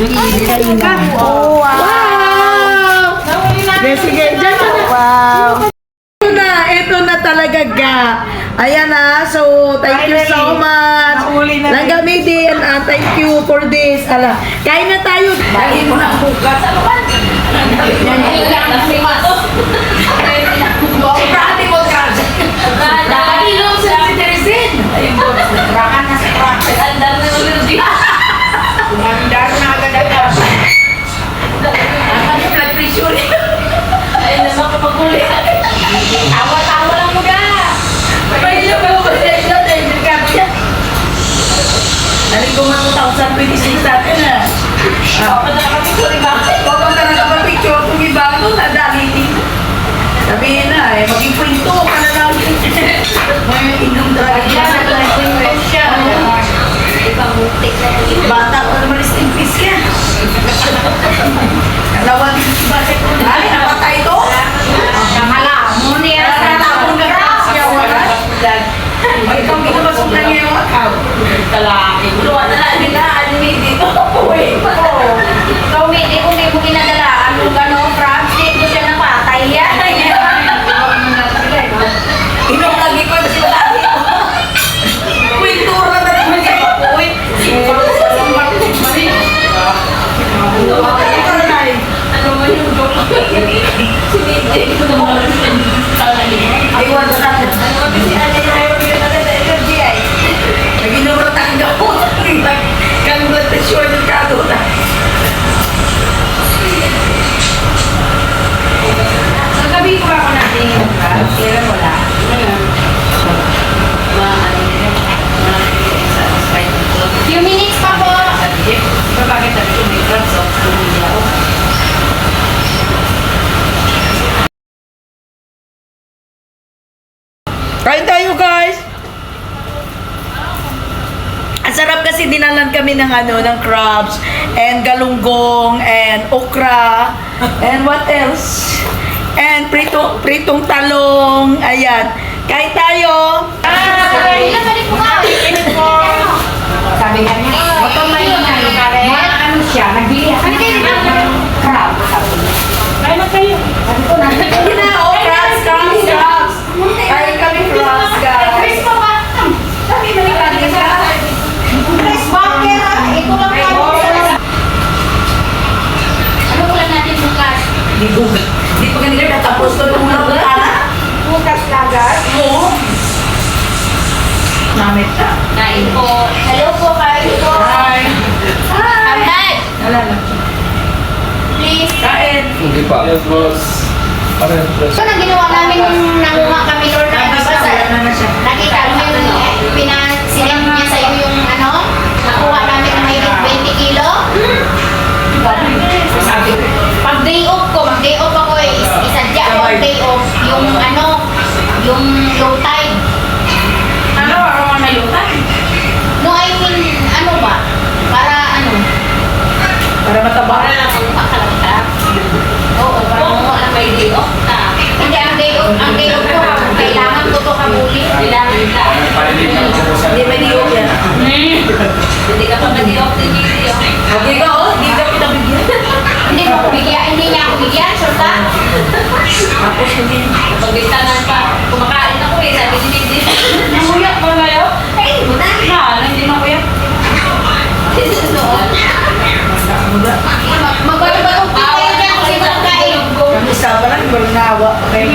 Wow! Sige, dyan ka na. Wow! Ito na talaga ga. Ayan na. So, thank you so much. Langgamidin. Thank you for this. Ala, kain na tayo. Dahil mo na bukas. Ano ba? Yan lang. Nasimato. Prati mo ka. Dahil lang sa Teresin. Ayun po. Rakan na sa prati. Andar na ulit. Andar na agad-agad. Ang blood pressure. Ayun na makapaguli. Tawa-tawa lang mo ka. Pahilo ka mo ba siya siya? Dahil delikado siya. Naling kumang 2026 natin na. Huwag ka na nakapicture iba. Huwag ka na nakapicture kung iba ito na dalitin. Sabihin na eh, maging pinto ka na lang. May inom talaga siya. Ibang mutik na ito. Bata ko naman istimpis ka. Kalawang batik ko. Ay, napatay ito? Kamala. Muna ay, ikaw ginabasok na niya yung account. Talaki. Luwa na lang nila. Ano dito? Uy. Ikaw, hindi kung hindi mo ginadalaan. Kung gano'n, Franz, hindi ko siya napatay yan. Inom lagi ko siya lagi ko. Kwintura na naman siya. Uy. Ano mo yung joke? Sinigay ko na mga aywan sa natin. Ano mo kasi ayaw energy ay. Nag-inumro tayong gawin. Kang blood pressure ng kato na. Nagabi ko ako natin yung crab. Kira mo lang. Few minutes pa po. Bakit sabi ko may crab so tumili ako. Kain tayo guys! Ang sarap kasi dinalan kami ng ng crabs and galunggong and okra and what else? And pritong talong. Ayan. Kain tayo! Hi! Sabi nga niya, matamay na ano siya, nagbili ako ng crab. Kain na kayo. Sabi ko na, hindi na, crabs. Kain kami crabs, guys. Chris, mama. Sabi mo ni Kanisa. Chris, bakit? Ito lang ako. Ano ulan natin bukas? Hindi pa ganito natapos ko nung bukas. Bukas lagat? Oo. Namit ka. Kain po. Hello po, kain po. Hi. Hi. Alala. Please. Kain. Hindi pa. Yes, boss. So, nang ginawa namin nung nangunga kami, Lord, na nabasa. Nakita mo yung pinasilang niya sa'yo yung nakuha namin na may 20 kilo. Pag day off ako isadya ako ang day off, yung yung low tide. Ano? Araw na low tide? No, I mean, ba? Para Para mataba. Para lang magpakalagtap. Oo, para mo lang may day off ka. Hindi, ang day off ko, kailangan ko to kabuli. Kailangan ka. Hindi may day off yan. Hindi ka pa ma-day off din dito. Okay ka, hindi ka pinabigyan. Hindi mo bigyan, hindi niya ako bigyan, sure ka? Tapos hindi. Pagbitangan pa, kumakain ako sabi ni Didi. Namuyak mo na yun? Ay, mo na. Hindi na kuya. Noon. Magbago-bago pa kayo dyan kasi walang kain. Kami isa pa lang, walang nawa. Okay.